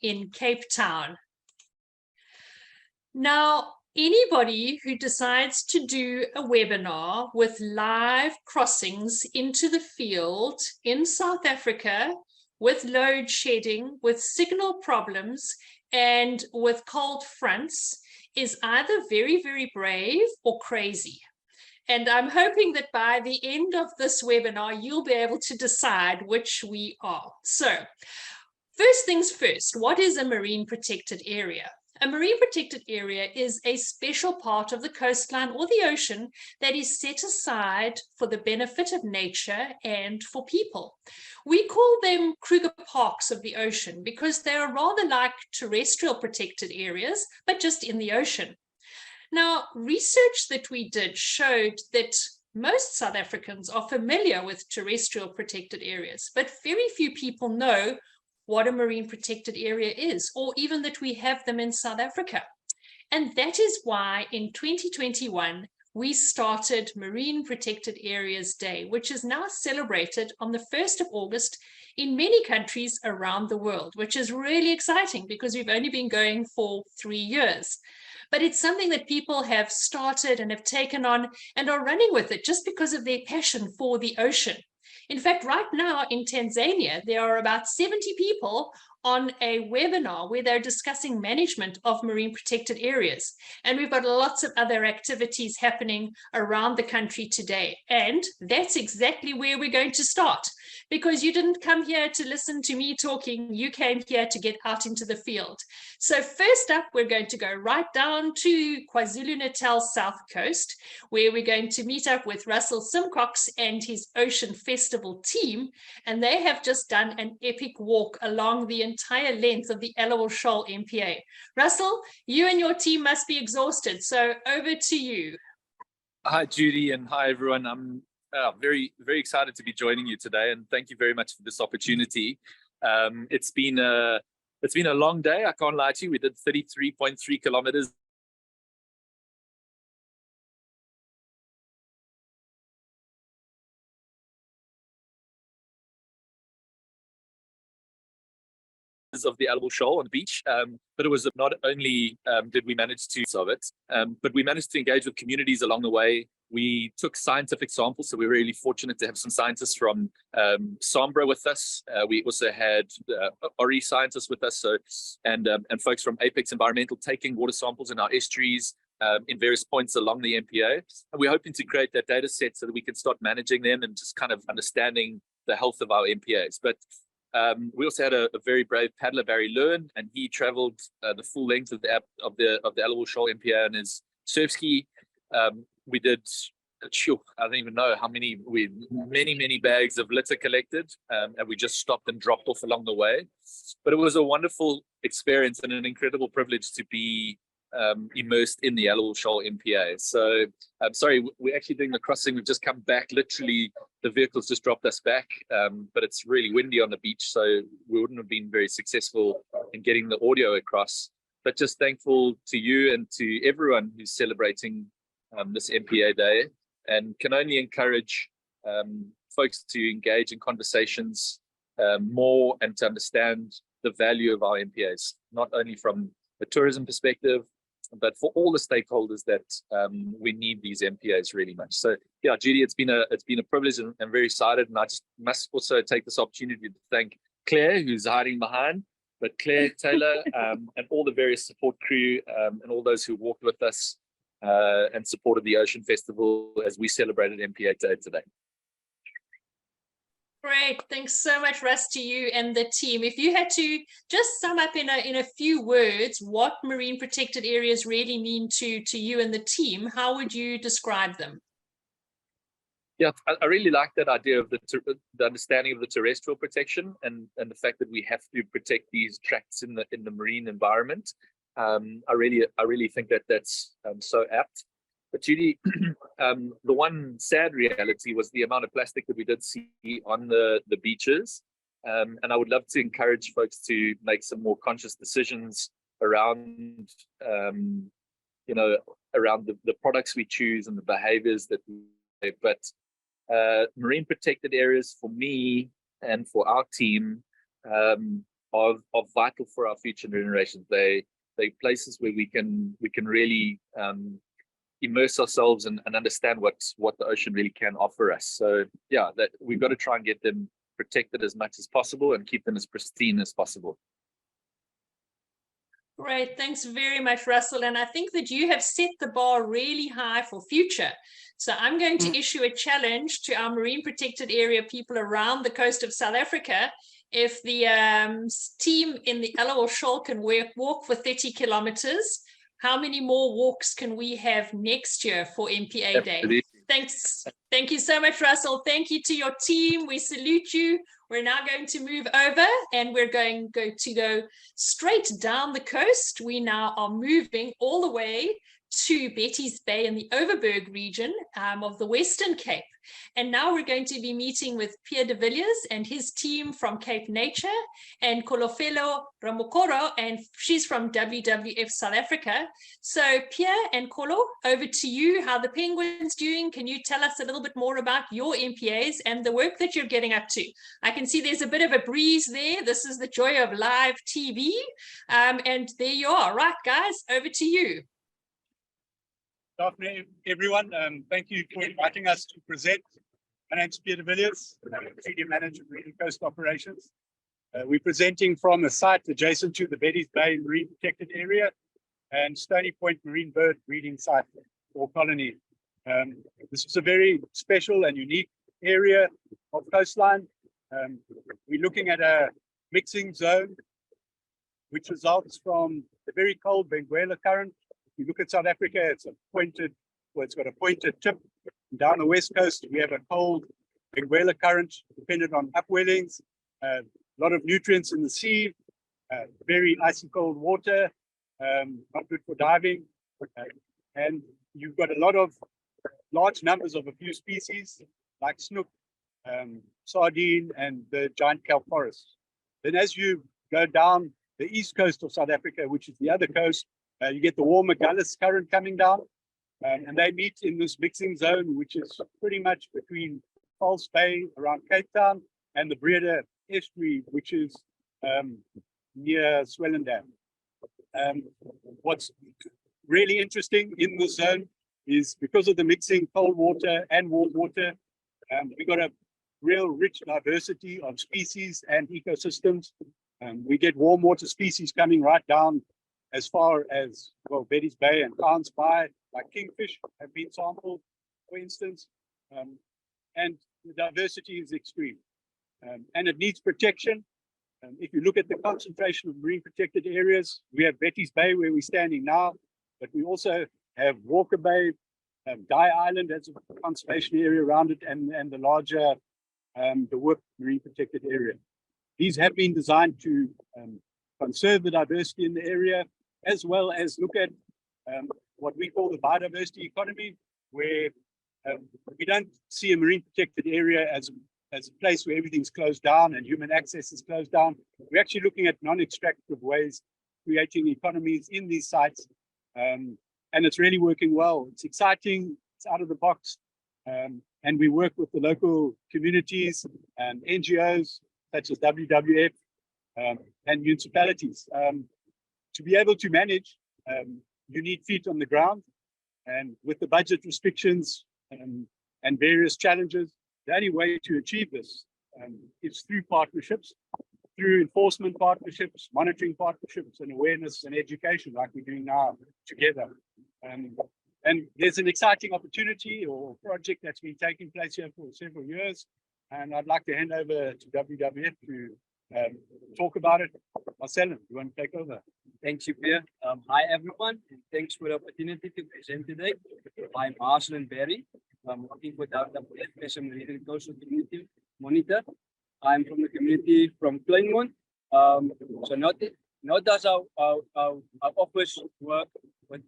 in Cape Town. Now, anybody who decides to do a webinar with live crossings into the field in South Africa with load shedding, with signal problems, and with cold fronts is either very, very brave or crazy. And I'm hoping that by the end of this webinar, you'll be able to decide which we are. So, first things first, what is a marine protected area? A marine protected area is a special part of the coastline or the ocean that is set aside for the benefit of nature and for people. We call them Kruger Parks of the ocean because they are rather like terrestrial protected areas, but just in the ocean. Now, research that we did showed that most South Africans are familiar with terrestrial protected areas, but very few people know what a marine protected area is, or even that we have them in South Africa. And that is why in 2021, we started Marine Protected Areas Day, which is now celebrated on the 1st of August in many countries around the world, which is really exciting because we've only been going for 3 years. But it's something that people have started and have taken on and are running with it just because of their passion for the ocean. In fact, right now in Tanzania, there are about 70 people on a webinar where they're discussing management of marine protected areas. And we've got lots of other activities happening around the country today. And that's exactly where we're going to start, because you didn't come here to listen to me talking, you came here to get out into the field. So first up, we're going to go right down to KwaZulu-Natal South Coast, where we're going to meet up with Russell Simcox and his Ocean Festival team. And they have just done an epic walk along the entire length of the Allowal Shoal MPA. Russell, you and your team must be exhausted, so over to you. Hi, Judy, and hi, everyone. I'm very, very excited to be joining you today, and thank you very much for this opportunity. It's been a long day. I can't lie to you. We did 33.3 kilometers. Of the Allowal Shoal on the beach, but it was not only did we manage to solve it, but we managed to engage with communities along the way. We took scientific samples, so we were really fortunate to have some scientists from Sombra with us. We also had Ori scientists with us, and folks from Apex Environmental taking water samples in our estuaries in various points along the MPA. And we're hoping to create that data set so that we can start managing them and just kind of understanding the health of our MPAs. But we also had a very brave paddler, Barry Lewin, and he traveled the full length of the Allowal Shoal MPA on his surf ski. We did, I don't even know how many, many bags of litter collected, and we just stopped and dropped off along the way. But it was a wonderful experience and an incredible privilege to be immersed in the Allowal Shoal MPA. So I'm sorry, we're actually doing the crossing. We've just come back. Literally, the vehicles just dropped us back, but it's really windy on the beach, so we wouldn't have been very successful in getting the audio across. But just thankful to you and to everyone who's celebrating this MPA Day, and can only encourage folks to engage in conversations more and to understand the value of our MPAs, not only from a tourism perspective, but for all the stakeholders that we need these MPAs really much. So yeah, Judy, it's been a privilege, and I'm very excited. And I just must also take this opportunity to thank Claire, who's hiding behind, but Claire Taylor and all the various support crew and all those who walked with us and supported the Ocean Festival as we celebrated MPA Day today. Great, thanks so much, Russ, to you and the team. If you had to just sum up in a few words what marine protected areas really mean to you and the team, how would you describe them? Yeah, I really like that idea of the understanding of the terrestrial protection and the fact that we have to protect these tracts in the marine environment. I really think that that's so apt. But Judy, the one sad reality was the amount of plastic that we did see on the beaches. And I would love to encourage folks to make some more conscious decisions around, around the products we choose and the behaviors that we. But marine protected areas for me and for our team are vital for our future generations. They're places where we can really immerse ourselves and understand what the ocean really can offer us. So yeah, that we've got to try and get them protected as much as possible and keep them as pristine as possible. Great, thanks very much, Russell. And I think that you have set the bar really high for future. So I'm going to issue a challenge to our marine protected area people around the coast of South Africa. If the team in the Alawal Shoal can walk for 30 kilometers, how many more walks can we have next year for MPA Day? Thanks. Thank you so much, Russell. Thank you to your team. We salute you. We're now going to move over and we're going to go straight down the coast. We now are moving all the way to Betty's Bay in the Overberg region of the Western Cape. And now we're going to be meeting with Pierre de Villiers and his team from Cape Nature, and Kolofelo Ramokoro, and she's from WWF South Africa. So Pierre and Kolo, over to you. How the penguins doing? Can you tell us a little bit more about your MPAs and the work that you're getting up to? I can see there's a bit of a breeze there. This is the joy of live TV. And there you are. Right, guys, over to you. Good afternoon, everyone. Thank you for inviting us to present. My name's Pierre de Villiers, Senior Manager of Marine Coast Operations. We're presenting from a site adjacent to the Betty's Bay Marine Protected Area and Stony Point Marine Bird Breeding Site or colony. This is a very special and unique area of coastline. We're looking at a mixing zone which results from the very cold Benguela current. If you look at South Africa, it's got a pointed tip. Down the west coast, we have a cold Benguela current dependent on upwellings, a lot of nutrients in the sea, very icy cold water, not good for diving. And you've got a lot of large numbers of a few species like snook, sardine, and the giant kelp forest. Then as you go down the east coast of South Africa, which is the other coast, you get the warmer Gullis current coming down, and they meet in this mixing zone, which is pretty much between False Bay around Cape Town and the Breda Estuary, which is near Swellendam. What's really interesting in this zone is because of the mixing cold water and warm water, we've got a real rich diversity of species and ecosystems. We get warm water species coming right down as far as, well, Betty's Bay and Khan's Bay, like kingfish have been sampled, for instance, and the diversity is extreme, and it needs protection. If you look at the concentration of marine protected areas, we have Betty's Bay where we're standing now, but we also have Walker Bay, Guy Island as a conservation area around it, and the larger the Work Marine Protected Area. These have been designed to conserve the diversity in the area, as well as look at what we call the biodiversity economy, where we don't see a marine protected area as a place where everything's closed down and human access is closed down. We're actually looking at non-extractive ways, creating economies in these sites, and it's really working well. It's exciting, it's out of the box, and we work with the local communities and NGOs such as WWF and municipalities. To be able to manage, you need feet on the ground, and with the budget restrictions and various challenges, the only way to achieve this is through partnerships, through enforcement partnerships, monitoring partnerships, and awareness and education like we're doing now together. And there's an exciting opportunity or project that's been taking place here for several years, and I'd like to hand over to WWF to talk about it. Marcelo, you want to take over? Thank you, Pierre. Hi, everyone. And thanks for the opportunity to present today. I'm Arslan Berry. I'm working for WWF as a Marine and Coastal Community Monitor. I'm from the community from Kleinmond. So not does our office work with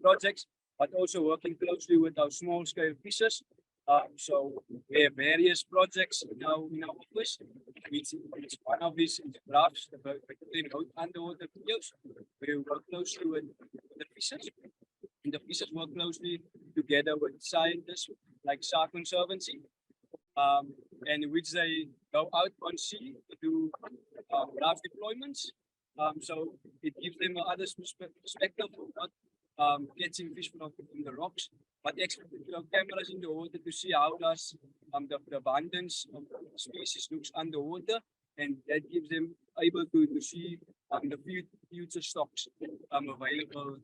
projects, but also working closely with our small-scale fishers. So we have various projects now in our office. One of these is graphs, the underwater videos. We work closely with the fishers, and the fishers work closely together with scientists like Shark Conservancy, and which they go out on sea to do live deployments. So it gives them another perspective of not catching fish from the rocks, but actually cameras in the water to see how does the abundance of species looks underwater, and that gives them able to see the future stocks available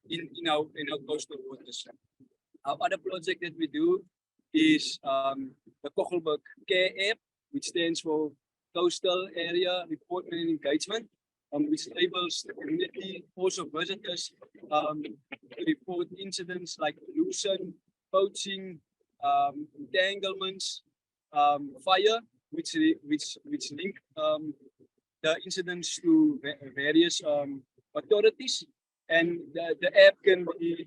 in our coastal waters. Our other project that we do is the Kochelberg Care app, which stands for Coastal Area Reporting and Engagement, which enables the community, also visitors, to report incidents like pollution, poaching, entanglements, fire, which link the incidents to various authorities, and the app can be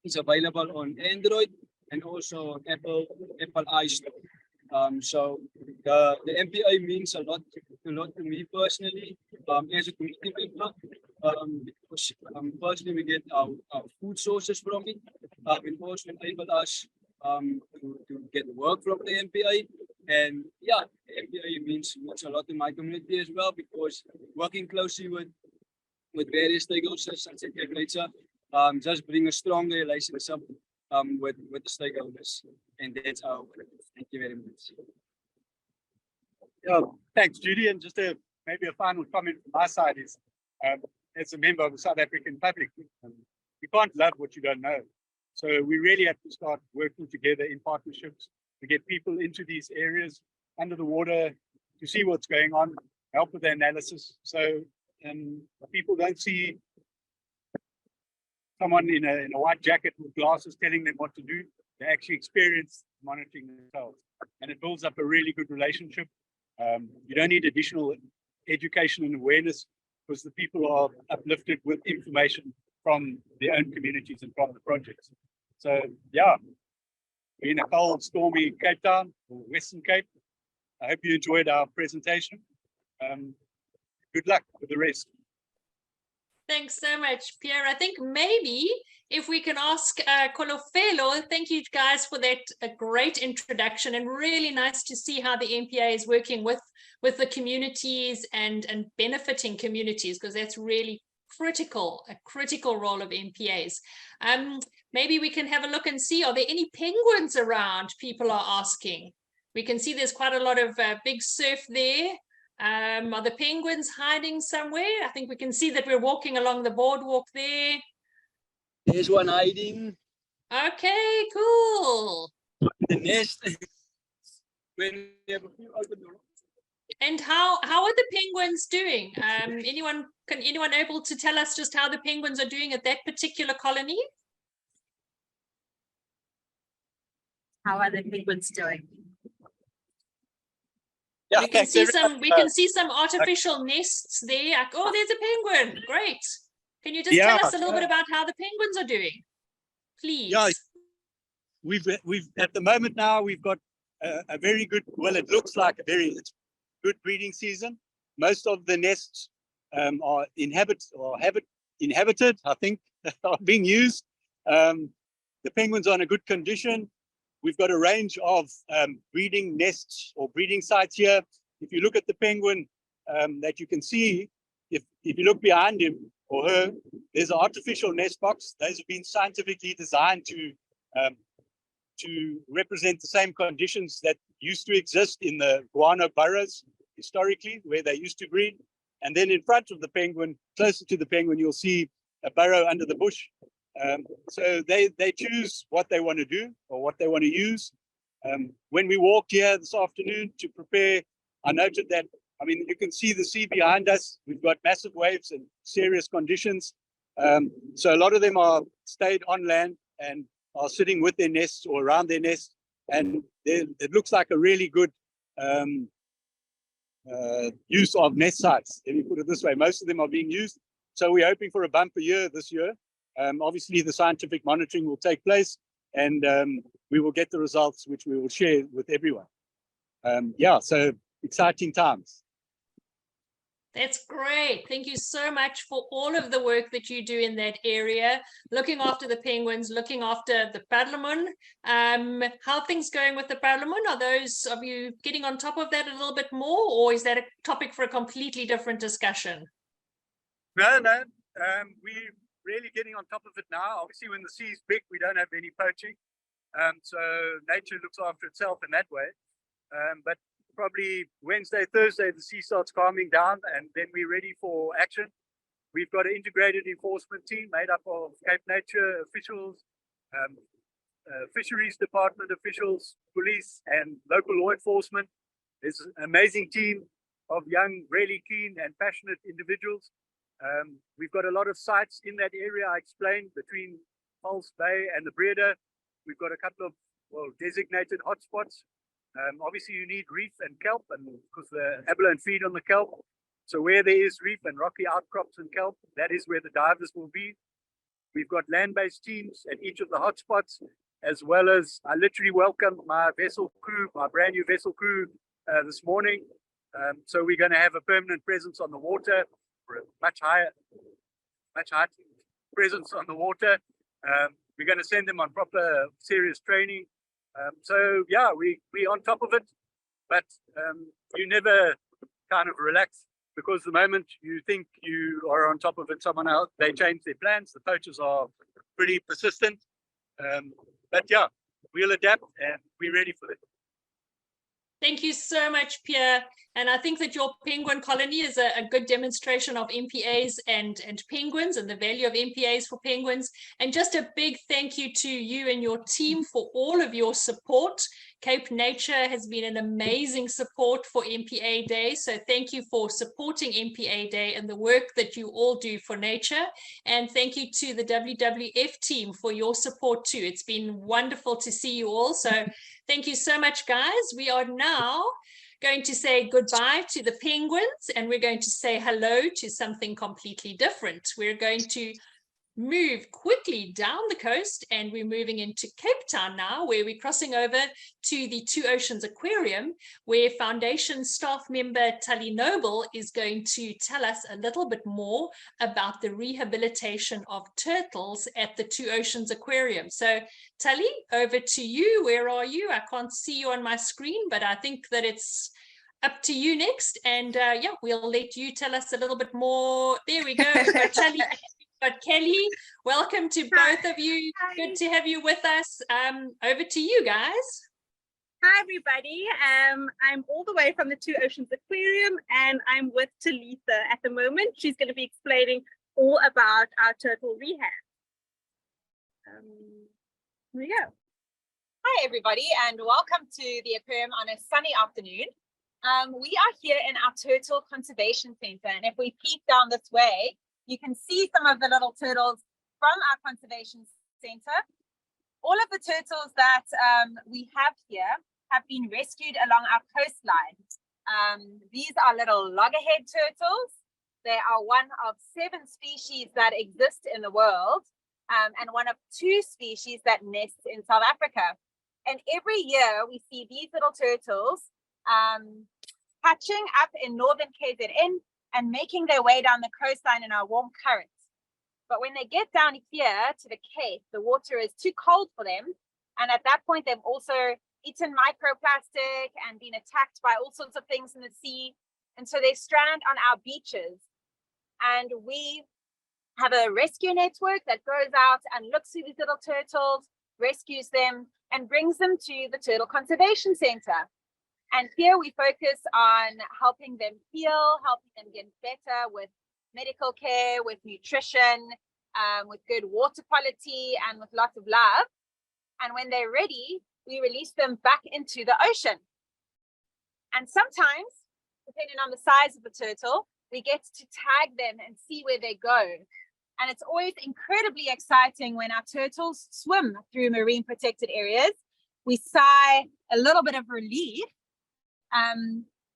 is available on Android and also on Apple iStore. So the MPA means a lot to me personally, as a community member, because personally we get our food sources from it. It also enable us to get work from the MPA, and yeah, MPA means a lot to my community as well, because working closely with various stakeholders such as nature, just bring a stronger relationship with the stakeholders, and that's our work. Thank you very much. Yeah, thanks, Judy. And just maybe a final comment from my side is, as a member of the South African public, you can't love what you don't know. So we really have to start working together in partnerships to get people into these areas under the water to see what's going on, help with the analysis. So people don't see someone in a white jacket with glasses telling them what to do. They actually experience monitoring themselves, and it builds up a really good relationship. You don't need additional education and awareness, because the people are uplifted with information from their own communities and from the projects. So yeah, we're in a cold, stormy Cape Town, or Western Cape. I hope you enjoyed our presentation. Good luck with the rest. Thanks so much, Pierre. I think maybe if we can ask Kolofelo, thank you guys for that great introduction, and really nice to see how the MPA is working with the communities and benefiting communities, because that's really a critical role of MPAs. Maybe we can have a look and see, are there any penguins around? People are asking. We can see there's quite a lot of big surf there. Are the penguins hiding somewhere? I think we can see that we're walking along the boardwalk there. There's one hiding. Okay, cool. The nest. When we have a few open doors. And how are the penguins doing? Anyone able to tell us just how the penguins are doing at that particular colony? How are the penguins doing? Yeah, we can see some artificial nests there. Oh, there's a penguin. Great. Can you just tell us a little bit about how the penguins are doing, please? Yeah, we've at the moment now we've got a very good. Well, it looks like a very good breeding season. Most of the nests are inhabited. I think are being used. The penguins are in a good condition. We've got a range of breeding nests or breeding sites here. If you look at the penguin that you can see, if you look behind him or her, there's an artificial nest box. Those have been scientifically designed to represent the same conditions that used to exist in the guano burrows historically, where they used to breed. And then in front of the penguin, closer to the penguin, you'll see a burrow under the bush. So they choose what they want to do or what they want to use. When we walked here this afternoon to prepare, I noted that, I mean, you can see the sea behind us. We've got massive waves and serious conditions. So a lot of them are stayed on land and are sitting with their nests or around their nests. And it looks like a really good use of nest sites. Let me put it this way, most of them are being used. So we're hoping for a bumper year this year. Obviously, the scientific monitoring will take place, and we will get the results, which we will share with everyone. Yeah, so exciting times. That's great. Thank you so much for all of the work that you do in that area, looking after the penguins, looking after the paddlemoon. How are things going with the paddlemoon? Are you getting on top of that a little bit more, or is that a topic for a completely different discussion? No, no. We're really getting on top of it now. Obviously, when the sea is big, we don't have any poaching. So nature looks after itself in that way. But probably Wednesday, Thursday, the sea starts calming down, and then we're ready for action. We've got an integrated enforcement team made up of Cape Nature officials, fisheries department officials, police, and local law enforcement. There's an amazing team of young, really keen and passionate individuals. We've got a lot of sites in that area I explained between False Bay and the Breda. We've got a couple of designated hotspots. Obviously, you need reef and kelp, and because the abalone feed on the kelp. So where there is reef and rocky outcrops and kelp, that is where the divers will be. We've got land-based teams at each of the hotspots, as well as I literally welcomed my vessel crew, my brand new vessel crew this morning. So we're going to have a permanent presence on the water, much higher presence on the water. We're going to send them on proper serious training. So yeah, we're on top of it, but you never kind of relax, because the moment you think you are on top of it, someone else, they change their plans. The poachers are pretty persistent. But yeah, we'll adapt and we're ready for it. Thank you so much, Pierre. And I think that your penguin colony is a good demonstration of MPAs and penguins, and the value of MPAs for penguins. And just a big thank you to you and your team for all of your support. Cape Nature has been an amazing support for MPA Day. So thank you for supporting MPA Day and the work that you all do for nature. And thank you to the WWF team for your support too. It's been wonderful to see you all. So thank you so much, guys. We are now going to say goodbye to the penguins, and we're going to say hello to something completely different. We're going to move quickly down the coast, and we're moving into Cape Town now, where we're crossing over to the Two Oceans Aquarium, where Foundation staff member Tali Noble is going to tell us a little bit more about the rehabilitation of turtles at the Two Oceans Aquarium. So Tali, over to you. Where are you? I can't see you on my screen, but I think that it's up to you next. And yeah, we'll let you tell us a little bit more. There we go. We've got Tali. But Kelly, welcome to both of you. Hi. Good to have you with us. Over to you guys. Hi, everybody. I'm all the way from the Two Oceans Aquarium, and I'm with Talitha at the moment. She's going to be explaining all about our turtle rehab. Here we go. Hi, everybody, and welcome to the aquarium on a sunny afternoon. We are here in our Turtle Conservation Center, and if we peek down this way, you can see some of the little turtles from our conservation center. All of the turtles that we have here have been rescued along our coastline. These are little loggerhead turtles. They are one of 7 species that exist in the world, and one of 2 species that nest in South Africa. And every year we see these little turtles hatching up in northern KZN and making their way down the coastline in our warm currents. But when they get down here to the Cape, the water is too cold for them. And at that point, they've also eaten microplastic and been attacked by all sorts of things in the sea. And so they strand on our beaches. And we have a rescue network that goes out and looks for these little turtles, rescues them, and brings them to the Turtle Conservation Center. And here we focus on helping them heal, helping them get better with medical care, with nutrition, with good water quality, and with lots of love. And when they're ready, we release them back into the ocean. And sometimes, depending on the size of the turtle, we get to tag them and see where they go. And it's always incredibly exciting when our turtles swim through marine protected areas. We sigh a little bit of relief,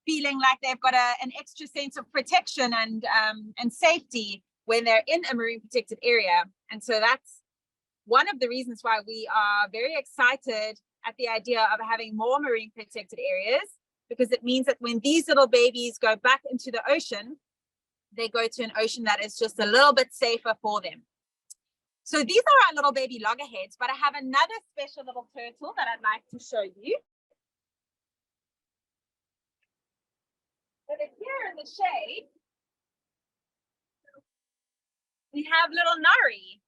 feeling like they've got an extra sense of protection and safety when they're in a marine protected area. And so that's one of the reasons why we are very excited at the idea of having more marine protected areas, because it means that when these little babies go back into the ocean, they go to an ocean that is just a little bit safer for them. So these are our little baby loggerheads, but I have another special little turtle that I'd like to show you. So they're here in the shade. We have little Nori.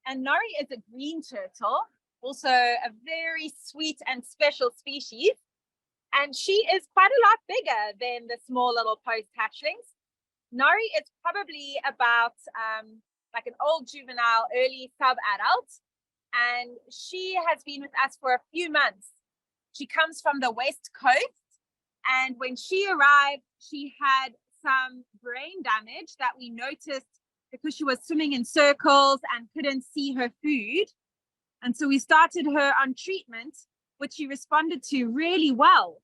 And Nori is a green turtle, also a very sweet and special species. And she is quite a lot bigger than the small little post-hatchlings. Nori is probably about like an old juvenile, early sub-adult. And she has been with us for a few months. She comes from the West Coast. And when she arrived, she had some brain damage that we noticed because she was swimming in circles and couldn't see her food. And so we started her on treatment, which she responded to really well.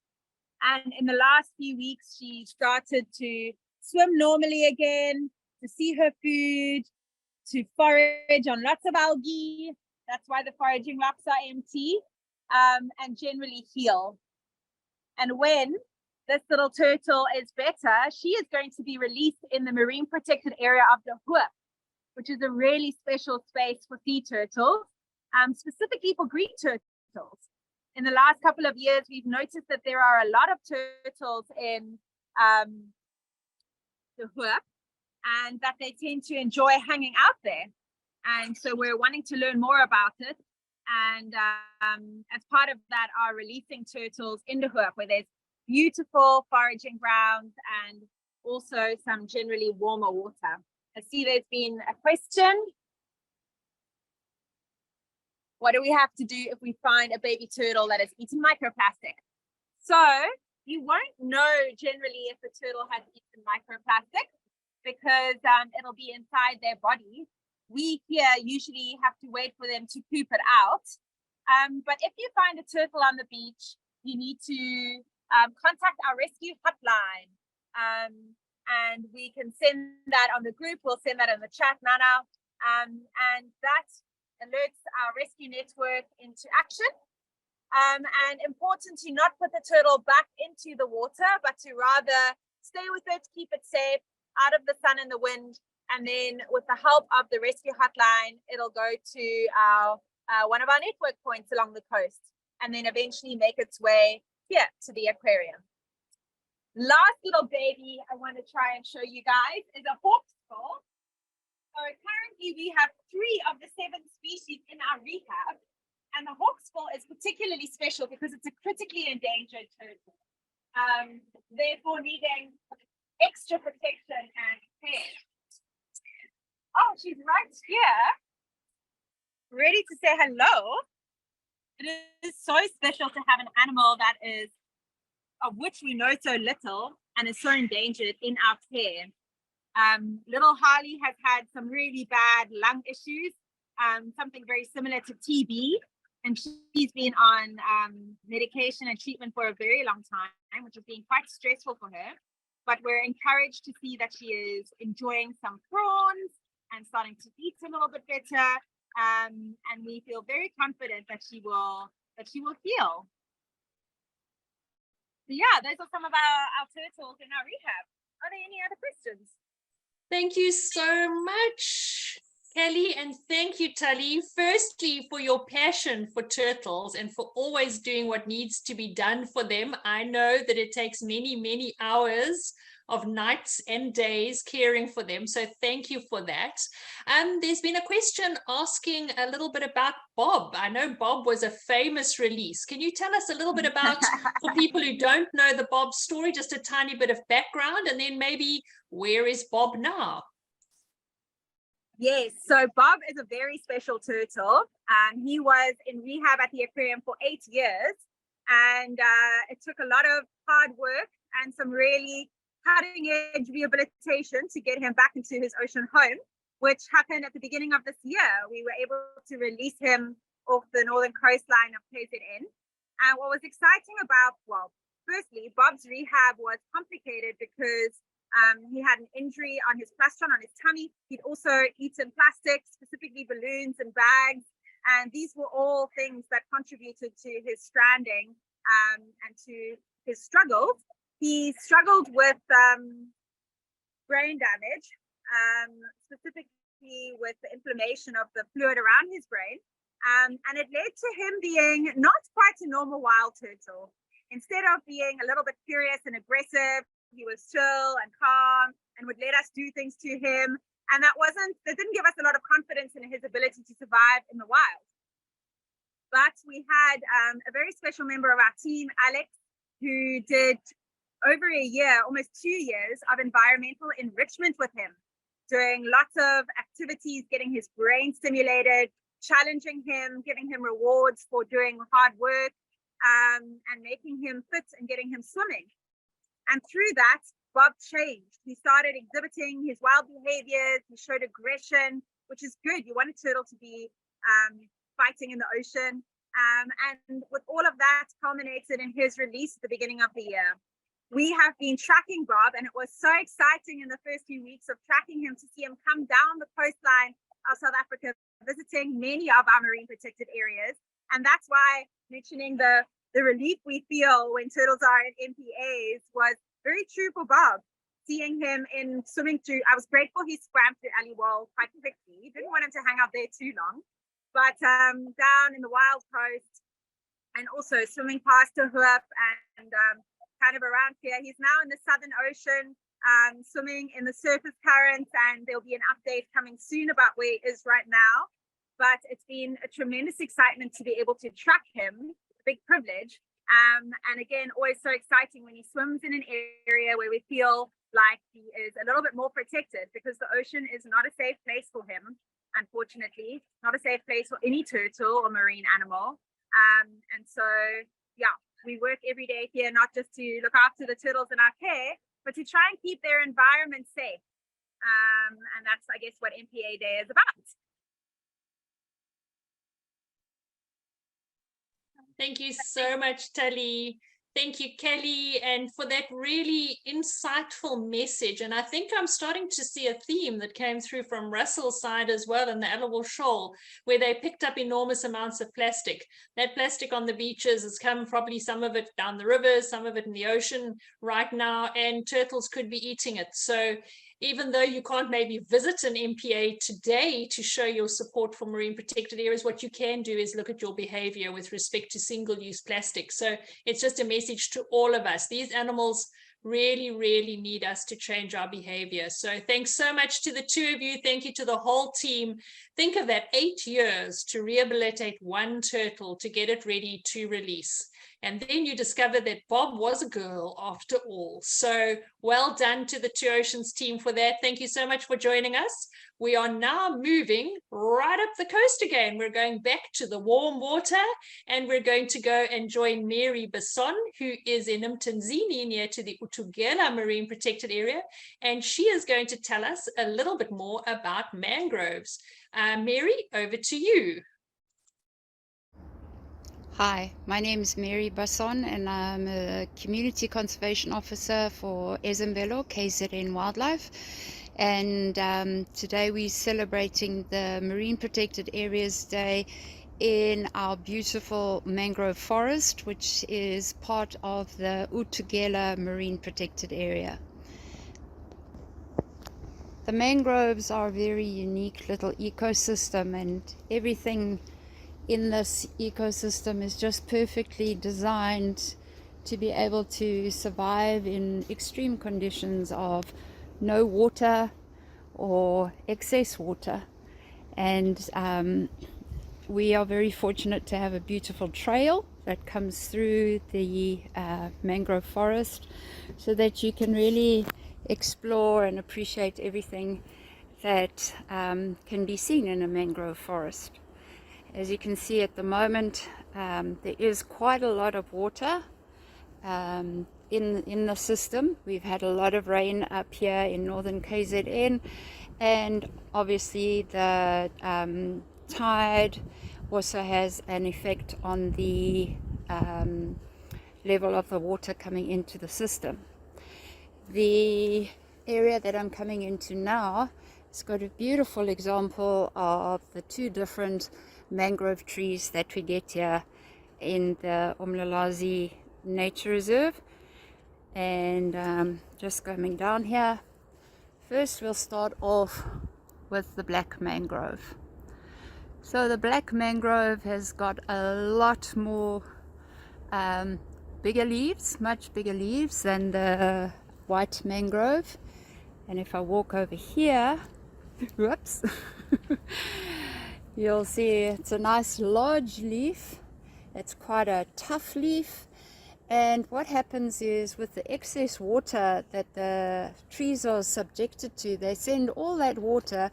And in the last few weeks, she started to swim normally again, to see her food, to forage on lots of algae. That's why the foraging rocks are empty, and generally heal. And when this little turtle is better, she is going to be released in the marine protected area of the Hoop, which is a really special space for sea turtles, specifically for green turtles. In the last couple of years, we've noticed that there are a lot of turtles in the Hoop, and that they tend to enjoy hanging out there. And so we're wanting to learn more about it. And as part of that, are releasing turtles in the Hoop, where there's beautiful foraging grounds and also some generally warmer water. I see there's been a question. What do we have to do if we find a baby turtle that has eaten microplastic? So you won't know generally if the turtle has eaten microplastic because it'll be inside their body. We here usually have to wait for them to poop it out. But if you find a turtle on the beach, you need to contact our rescue hotline. And we can send that on the group. We'll send that in the chat, Nana. And that alerts our rescue network into action. And important to not put the turtle back into the water, but to rather stay with it, keep it safe, out of the sun and the wind. And then with the help of the rescue hotline, it'll go to our one of our network points along the coast, and then eventually make its way here to the aquarium. Last little baby I want to try and show you guys is a hawksbill. So currently we have 3 of the 7 species in our rehab, and the hawksbill is particularly special because it's a critically endangered turtle, therefore needing extra protection and care. Oh, she's right here, ready to say hello. It is so special to have an animal that is, of which we know so little and is so endangered in our care. Little Harley has had some really bad lung issues, something very similar to TB, and she's been on medication and treatment for a very long time, which has been quite stressful for her. But we're encouraged to see that she is enjoying some prawns and starting to eat a little bit better. And we feel very confident that she will heal. So yeah, those are some of our turtles in our rehab. Are there any other questions? Thank you so much, Kelly, and thank you, Tali, firstly for your passion for turtles and for always doing what needs to be done for them. I know that it takes many, many hours of nights and days caring for them, so thank you for that. There's been a question asking a little bit about Bob. I know Bob was a famous release. Can you tell us a little bit about, for people who don't know the Bob story, just a tiny bit of background, and then maybe where is Bob now? Yes, so Bob is a very special turtle. He was in rehab at the aquarium for 8 years, and it took a lot of hard work and some really cutting-edge rehabilitation to get him back into his ocean home, which happened at the beginning of this year. We were able to release him off the northern coastline of KZN. And what was exciting about, well, firstly, Bob's rehab was complicated because he had an injury on his plastron, on his tummy. He'd also eaten plastic, specifically balloons and bags. And these were all things that contributed to his stranding and to his struggles. He struggled with brain damage, specifically with the inflammation of the fluid around his brain. And it led to him being not quite a normal wild turtle. Instead of being a little bit furious and aggressive, he was chill and calm and would let us do things to him. And that didn't give us a lot of confidence in his ability to survive in the wild. But we had a very special member of our team, Alex, who did over a year, almost 2 years of environmental enrichment with him, doing lots of activities, getting his brain stimulated, challenging him, giving him rewards for doing hard work, and making him fit and getting him swimming. And through that, Bob changed. He started exhibiting his wild behaviors. He showed aggression, which is good. You want a turtle to be fighting in the ocean. And with all of that culminated in his release at the beginning of the year. We have been tracking Bob, and it was so exciting in the first few weeks of tracking him to see him come down the coastline of South Africa, visiting many of our marine protected areas. And that's why mentioning the relief we feel when turtles are in MPAs was very true for Bob. Seeing him in swimming through, I was grateful he swam through Ali Wall quite quickly. Didn't want him to hang out there too long. But down in the wild coast, and also swimming past a hoof and kind of around here. He's now in the Southern Ocean, swimming in the surface currents, and there'll be an update coming soon about where he is right now. But it's been a tremendous excitement to be able to track him, a big privilege. And again, always so exciting when he swims in an area where we feel like he is a little bit more protected, because the ocean is not a safe place for him, unfortunately, not a safe place for any turtle or marine animal. And so, yeah, we work every day here, not just to look after the turtles in our care, but to try and keep their environment safe. And that's, I guess, what MPA Day is about. Thank you so much, Tali. Thank you, Kelly, and for that really insightful message. And I think I'm starting to see a theme that came through from Russell's side as well in the Aliwal Shoal, where they picked up enormous amounts of plastic. That plastic on the beaches has come, probably some of it down the rivers, some of it in the ocean right now, and turtles could be eating it. So even though you can't maybe visit an MPA today to show your support for marine protected areas, what you can do is look at your behavior with respect to single-use plastic. So it's just a message to all of us. These animals really, really need us to change our behavior. So thanks so much to the two of you. Thank you to the whole team. Think of that, 8 years to rehabilitate one turtle to get it ready to release. And then you discover that Bob was a girl after all. So well done to the Two Oceans team for that. Thank you so much for joining us. We are now moving right up the coast again. We're going back to the warm water, and we're going to go and join Mary Basson, who is in Mtanzini near to the Utugela Marine Protected Area. And she is going to tell us a little bit more about mangroves. Mary, over to you. Hi, my name is Mary Basson, and I'm a Community Conservation Officer for Ezembelo, KZN Wildlife. And today we're celebrating the Marine Protected Areas Day in our beautiful mangrove forest, which is part of the Utugela Marine Protected Area. The mangroves are a very unique little ecosystem, and everything in this ecosystem is just perfectly designed to be able to survive in extreme conditions of no water or excess water. And we are very fortunate to have a beautiful trail that comes through the mangrove forest, so that you can really explore and appreciate everything that can be seen in a mangrove forest. As you can see at the moment, there is quite a lot of water in the system. We've had a lot of rain up here in northern KZN, and obviously the tide also has an effect on the level of the water coming into the system. The area that I'm coming into now has got a beautiful example of the two different mangrove trees that we get here in the Umlalazi Nature Reserve. And just coming down here, First we'll start off with the black mangrove. So the black mangrove has got a lot more bigger leaves, much bigger leaves than the white mangrove. And if I walk over here, whoops, you'll see it's a nice large leaf. It's quite a tough leaf. And what happens is, with the excess water that the trees are subjected to, they send all that water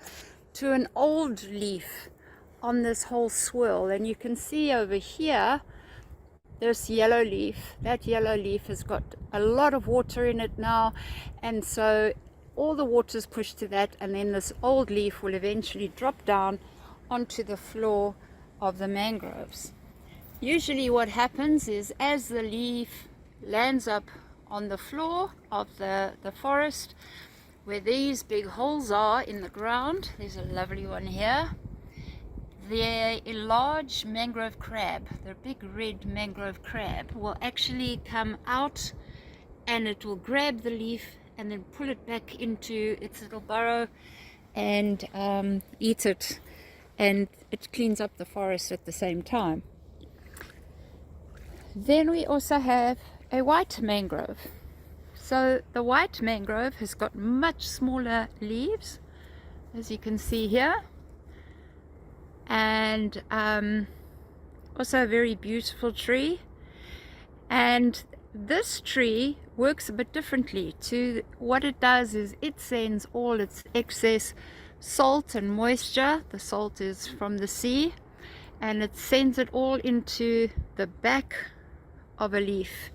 to an old leaf on this whole swirl. And you can see over here, this yellow leaf, that yellow leaf has got a lot of water in it now, and so all the water is pushed to that, and then this old leaf will eventually drop down onto the floor of the mangroves. Usually what happens is, as the leaf lands up on the floor of the forest, where these big holes are in the ground, there's a lovely one here, the large mangrove crab, the big red mangrove crab, will actually come out and it will grab the leaf and then pull it back into its little burrow and eat it, and it cleans up the forest at the same time. Then we also have a white mangrove. So the white mangrove has got much smaller leaves, as you can see here, and also a very beautiful tree. And this tree works a bit differently. To what it does is, it sends all its excess salt and moisture, the salt is from the sea, and it sends it all into the back of a leaf.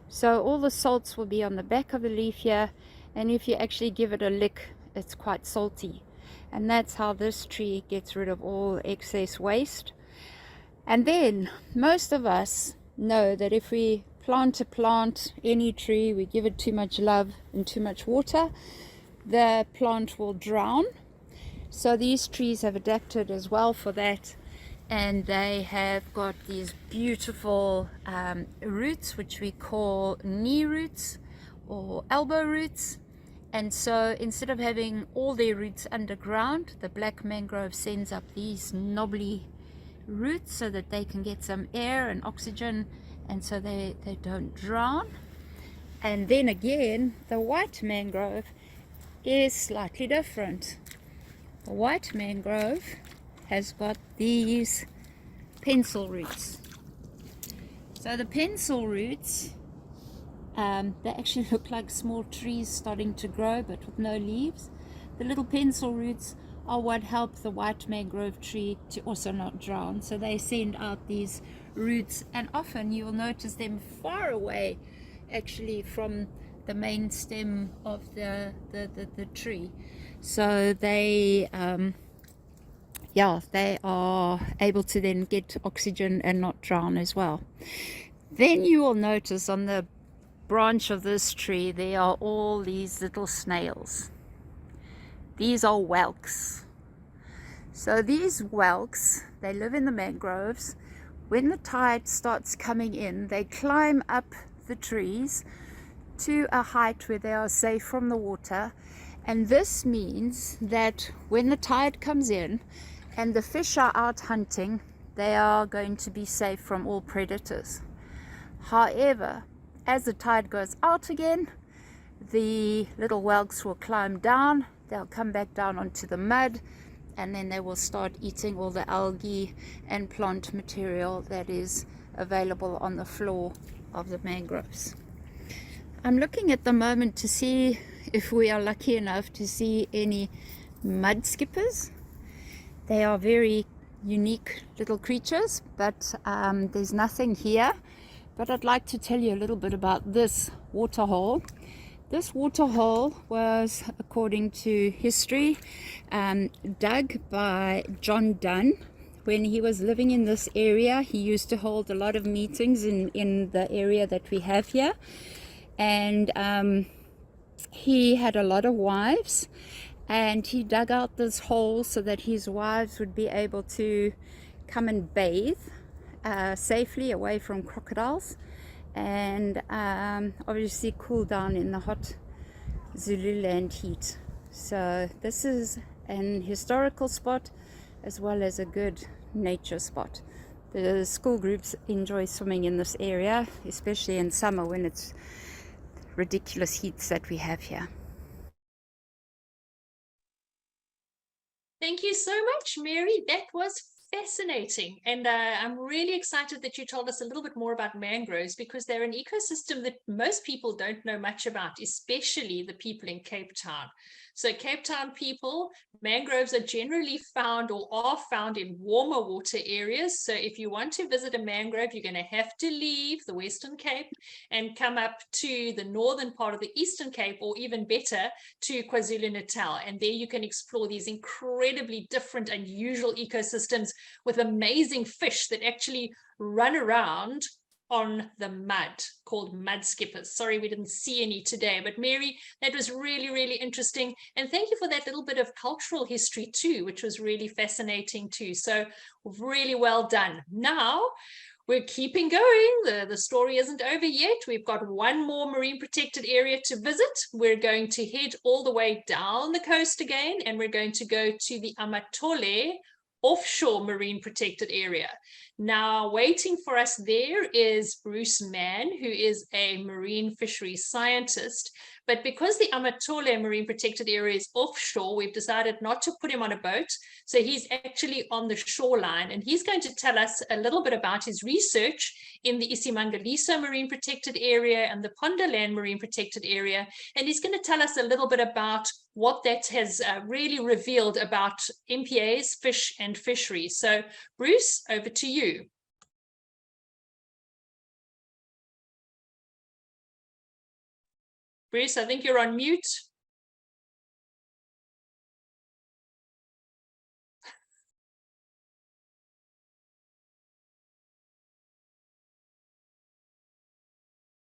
So all the salts will be on the back of the leaf here, and if you actually give it a lick, it's quite salty. And that's how this tree gets rid of all excess waste. And then most of us know that if we plant any tree, we give it too much love and too much water, the plant will drown. So these trees have adapted as well for that, and they have got these beautiful roots, which we call knee roots or elbow roots. And so instead of having all their roots underground, the black mangrove sends up these knobbly roots so that they can get some air and oxygen, and so they don't drown. And then again, the white mangrove is slightly different. The white mangrove has got these pencil roots. So the pencil roots, they actually look like small trees starting to grow, but with no leaves. The little pencil roots are what help the white mangrove tree to also not drown. So they send out these roots, and often you will notice them far away actually from the main stem of the tree. So they they are able to then get oxygen and not drown as well. Then you will notice on the branch of this tree there are all these little snails. These are whelks. So these whelks, they live in the mangroves. When the tide starts coming in, they climb up the trees to a height where they are safe from the water, and this means that when the tide comes in and the fish are out hunting, they are going to be safe from all predators. However, as the tide goes out again, the little whelks will climb down, they'll come back down onto the mud, and then they will start eating all the algae and plant material that is available on the floor of the mangroves. I'm looking at the moment to see if we are lucky enough to see any mud skippers. They are very unique little creatures, but there's nothing here. But I'd like to tell you a little bit about this waterhole. This waterhole was, according to history, dug by John Donne. When he was living in this area, he used to hold a lot of meetings in the area that we have here. And he had a lot of wives, and he dug out this hole so that his wives would be able to come and bathe safely away from crocodiles, and obviously cool down in the hot Zululand heat. So this is an historical spot as well as a good nature spot. The school groups enjoy swimming in this area, especially in summer when it's ridiculous heats that we have here. Thank you so much, Mary. That was fascinating. And I'm really excited that you told us a little bit more about mangroves, because they're an ecosystem that most people don't know much about, especially the people in Cape Town. So Cape Town people, mangroves are generally found or are found in warmer water areas. So if you want to visit a mangrove, you're going to have to leave the Western Cape and come up to the northern part of the Eastern Cape, or even better, to KwaZulu-Natal. And there you can explore these incredibly different, unusual ecosystems with amazing fish that actually run around on the mud, called mud skippers. Sorry, we didn't see any today, but Mary, that was really, really interesting. And thank you for that little bit of cultural history too, which was really fascinating too. So really well done. Now, we're keeping going. The story isn't over yet. We've got one more marine protected area to visit. We're going to head all the way down the coast again, and we're going to go to the Amatole offshore marine protected area. Now, waiting for us there is Bruce Mann, who is a marine fisheries scientist. But because the Amatole marine protected area is offshore, we've decided not to put him on a boat. So he's actually on the shoreline, and he's going to tell us a little bit about his research in the Isimangaliso marine protected area and the Ponderland marine protected area. And he's going to tell us a little bit about what that has really revealed about MPAs, fish and fisheries. So Bruce, over to you. Bruce, I think you're on mute.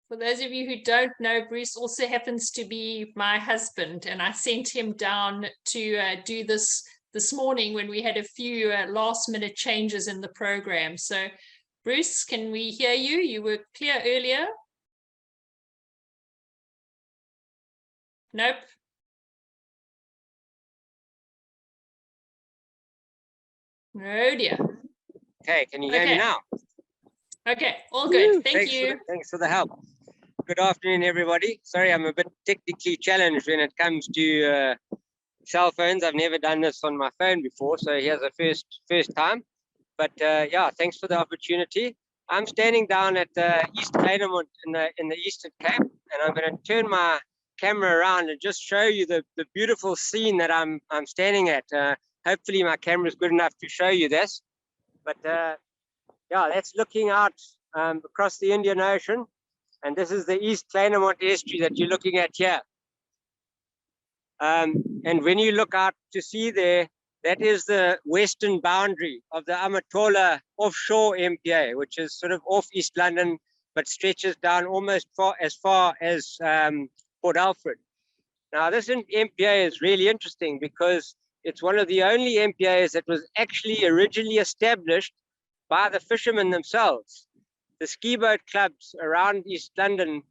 For those of you who don't know, Bruce also happens to be my husband, and I sent him down to do this morning when we had a few last-minute changes in the program. So, Bruce, can we hear you? You were clear earlier. Nope. Oh dear. Okay, can you hear me now? Okay, all good. Thank you. Thanks for the help. Good afternoon, everybody. Sorry, I'm a bit technically challenged when it comes to cell phones. I've never done this on my phone before, so here's a first time. But yeah, thanks for the opportunity. I'm standing down at East Claremont in the Eastern Cape, and I'm going to turn my camera around and just show you the beautiful scene that I'm standing at. Hopefully, my camera is good enough to show you this. But yeah, that's looking out across the Indian Ocean. And this is the East Claremont estuary that you're looking at here. And when you look out to sea there, that is the western boundary of the Amatole offshore MPA, which is sort of off East London, but stretches down almost as far as Port Alfred. Now, this MPA is really interesting because it's one of the only MPAs that was actually originally established by the fishermen themselves. The ski boat clubs around East London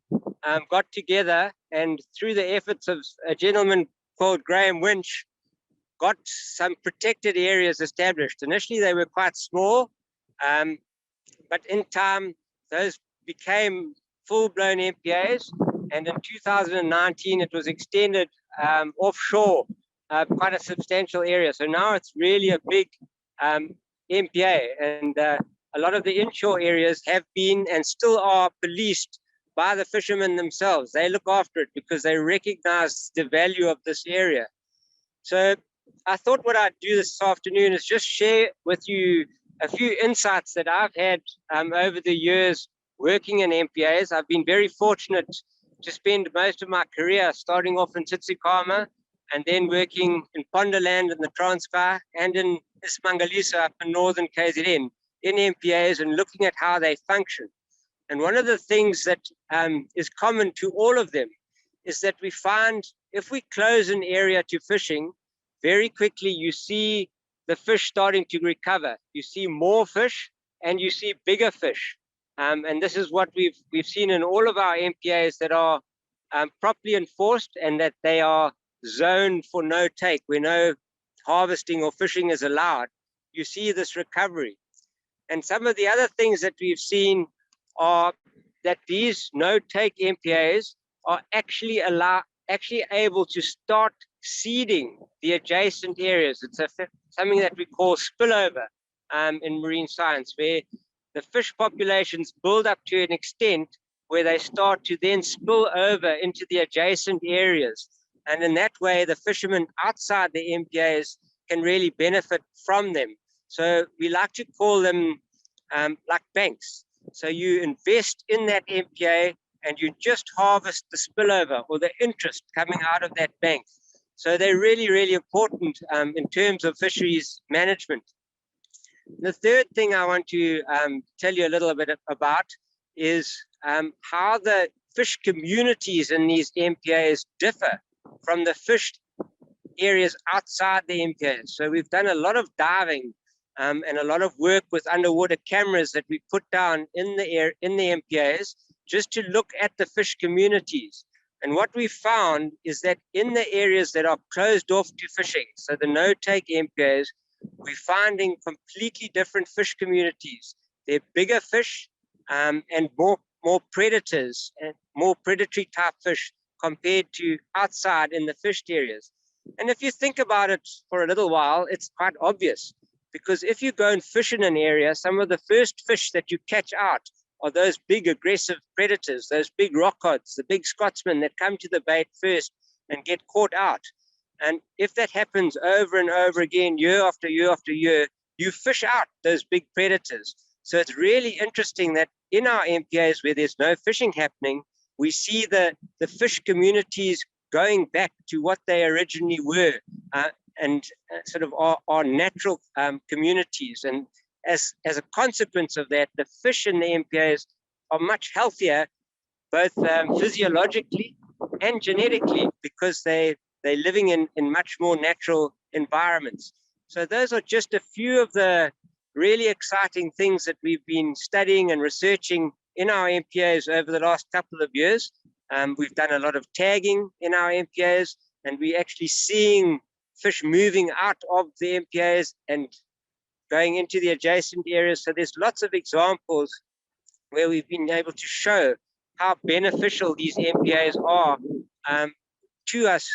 got together, and through the efforts of a gentleman called Graham Winch, got some protected areas established. Initially, they were quite small, but in time, those became full-blown MPAs, and in 2019, it was extended offshore, quite a substantial area. So now it's really a big MPA, and a lot of the inshore areas have been and still are policed by the fishermen themselves. They look after it because they recognize the value of this area. So I thought what I'd do this afternoon is just share with you a few insights that I've had over the years working in MPAs. I've been very fortunate to spend most of my career starting off in Tsitsikamma and then working in Ponderland in the Transkei and in Isimangaliso up in northern KZN in MPAs and looking at how they function. And one of the things that is common to all of them is that we find if we close an area to fishing, very quickly you see the fish starting to recover. You see more fish and you see bigger fish. And this is what we've seen in all of our MPAs that are properly enforced and that they are zone for no take, where no harvesting or fishing is allowed, you see this recovery. And some of the other things that we've seen are that these no-take MPAs are actually able to start seeding the adjacent areas. It's something that we call spillover in marine science, where the fish populations build up to an extent where they start to then spill over into the adjacent areas. And in that way, the fishermen outside the MPAs can really benefit from them. So we like to call them like banks. So you invest in that MPA and you just harvest the spillover or the interest coming out of that bank. So they're really, really important in terms of fisheries management. The third thing I want to tell you a little bit about is how the fish communities in these MPAs differ from the fish areas outside the MPAs. So we've done a lot of diving and a lot of work with underwater cameras that we put down in the MPAs just to look at the fish communities. And what we found is that in the areas that are closed off to fishing, so the no-take MPAs, we're finding completely different fish communities. They're bigger fish and more predators and more predatory type fish compared to outside in the fished areas. And if you think about it for a little while, it's quite obvious, because if you go and fish in an area, some of the first fish that you catch out are those big aggressive predators, those big rock cods, the big Scotsmen that come to the bait first and get caught out. And if that happens over and over again, year after year after year, you fish out those big predators. So it's really interesting that in our MPAs where there's no fishing happening, we see the fish communities going back to what they originally were and sort of our natural communities. And as a consequence of that, the fish in the MPAs are much healthier, both physiologically and genetically, because they're living in much more natural environments. So those are just a few of the really exciting things that we've been studying and researching in our MPAs over the last couple of years. We've done a lot of tagging in our MPAs, and we're actually seeing fish moving out of the MPAs and going into the adjacent areas. So there's lots of examples where we've been able to show how beneficial these MPAs are to us,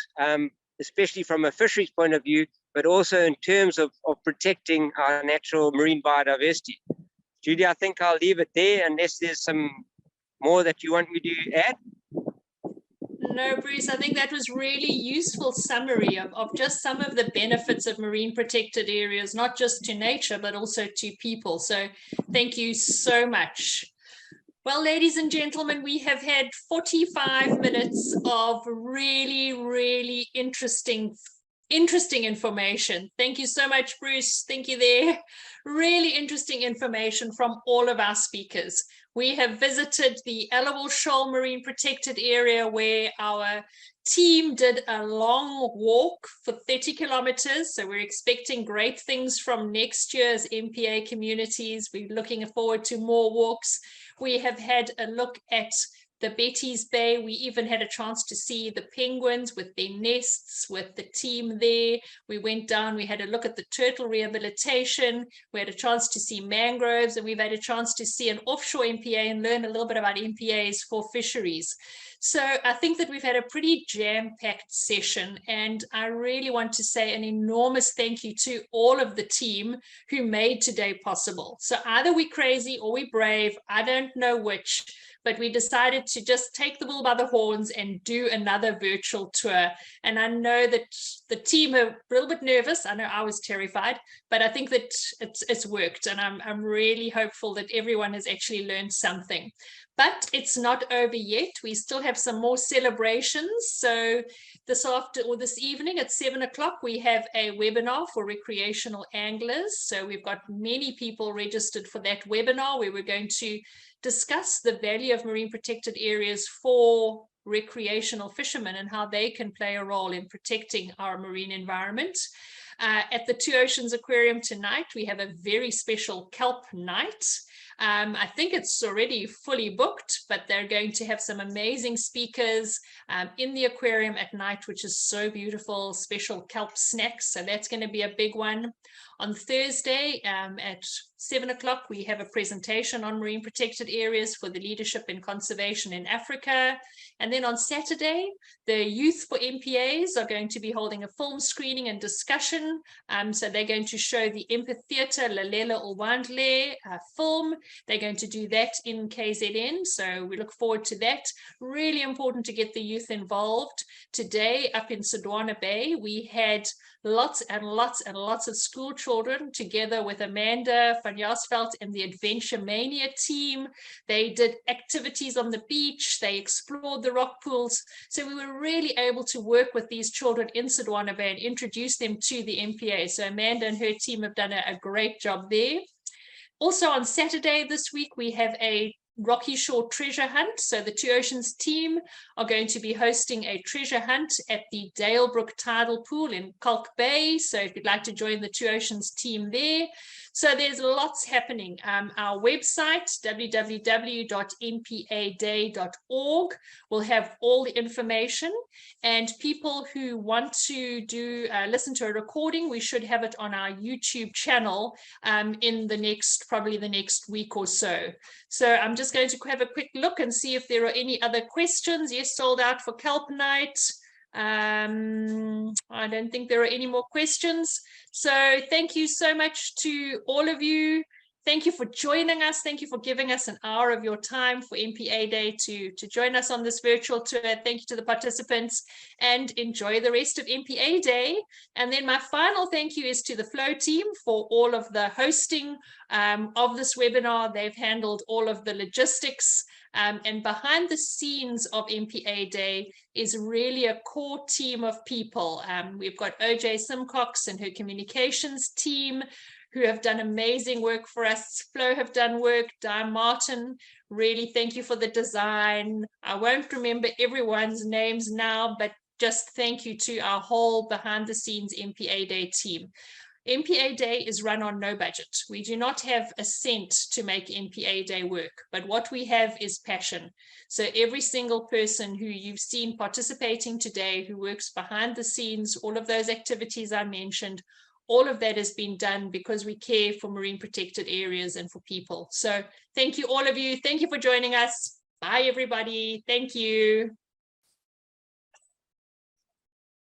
especially from a fisheries point of view, but also in terms of protecting our natural marine biodiversity. Judy, I think I'll leave it there unless there's some more that you want me to add. No, Bruce, I think that was really useful summary of just some of the benefits of marine protected areas, not just to nature, but also to people. So thank you so much. Well, ladies and gentlemen, we have had 45 minutes of really, really interesting information. Thank you so much, Bruce. Thank you there. Really interesting information from all of our speakers. We have visited the Allowal Shoal Marine Protected Area, where our team did a long walk for 30 kilometers. So we're expecting great things from next year's MPA communities. We're looking forward to more walks. We have had a look at the Betty's Bay. We even had a chance to see the penguins with their nests with the team there. We went down, we had a look at the turtle rehabilitation. We had a chance to see mangroves, and we've had a chance to see an offshore MPA and learn a little bit about MPAs for fisheries. So I think that we've had a pretty jam-packed session, and I really want to say an enormous thank you to all of the team who made today possible. So either we're crazy or we're brave, I don't know which, but we decided to just take the bull by the horns and do another virtual tour. And I know that the team are a little bit nervous. I know I was terrified, but I think that it's worked. And I'm really hopeful that everyone has actually learned something. But it's not over yet. We still have some more celebrations. So this evening at 7 o'clock, we have a webinar for recreational anglers. So we've got many people registered for that webinar, where we're going to discuss the value of marine protected areas for recreational fishermen and how they can play a role in protecting our marine environment. At the Two Oceans Aquarium tonight, we have a very special kelp night. I think it's already fully booked, but they're going to have some amazing speakers in the aquarium at night, which is so beautiful, special kelp snacks. So that's going to be a big one. On Thursday at 7 o'clock, we have a presentation on marine protected areas for the leadership in conservation in Africa. And then on Saturday, the youth for MPAs are going to be holding a film screening and discussion. So they're going to show the Empatheater Lalela Olwandle film. They're going to do that in KZN. So we look forward to that. Really important to get the youth involved. Today up in Sodwana Bay, we had lots and lots and lots of school children together with Amanda van Jaarsveld and the Adventure Mania team. They did activities on the beach. They explored the rock pools. So we were really able to work with these children in Sodwana Bay and introduce them to the MPA. So Amanda and her team have done a great job there. Also on Saturday this week, we have a Rocky Shore treasure hunt. So the Two Oceans team are going to be hosting a treasure hunt at the Dalebrook Tidal Pool in Kalk Bay. So if you'd like to join the Two Oceans team there. So there's lots happening. Our website, www.mpaday.org, will have all the information. And people who want to listen to a recording, we should have it on our YouTube channel in probably the next week or so. So I'm just going to have a quick look and see if there are any other questions. Yes, sold out for Kelp Night. I don't think there are any more questions. So thank you so much to all of you. Thank you for joining us. Thank you for giving us an hour of your time for MPA Day to join us on this virtual tour. Thank you to the participants and enjoy the rest of MPA Day. And then my final thank you is to the Flow team for all of the hosting of this webinar. They've handled all of the logistics. And behind the scenes of MPA Day is really a core team of people. We've got OJ Simcox and her communications team who have done amazing work for us. Flo have done work. Di Martin, really thank you for the design. I won't remember everyone's names now, but just thank you to our whole behind the scenes MPA Day team. MPA Day is run on no budget. We do not have a cent to make MPA Day work, but what we have is passion. So every single person who you've seen participating today, who works behind the scenes, all of those activities I mentioned, all of that has been done because we care for marine protected areas and for people. So thank you, all of you. Thank you for joining us. Bye, everybody. Thank you.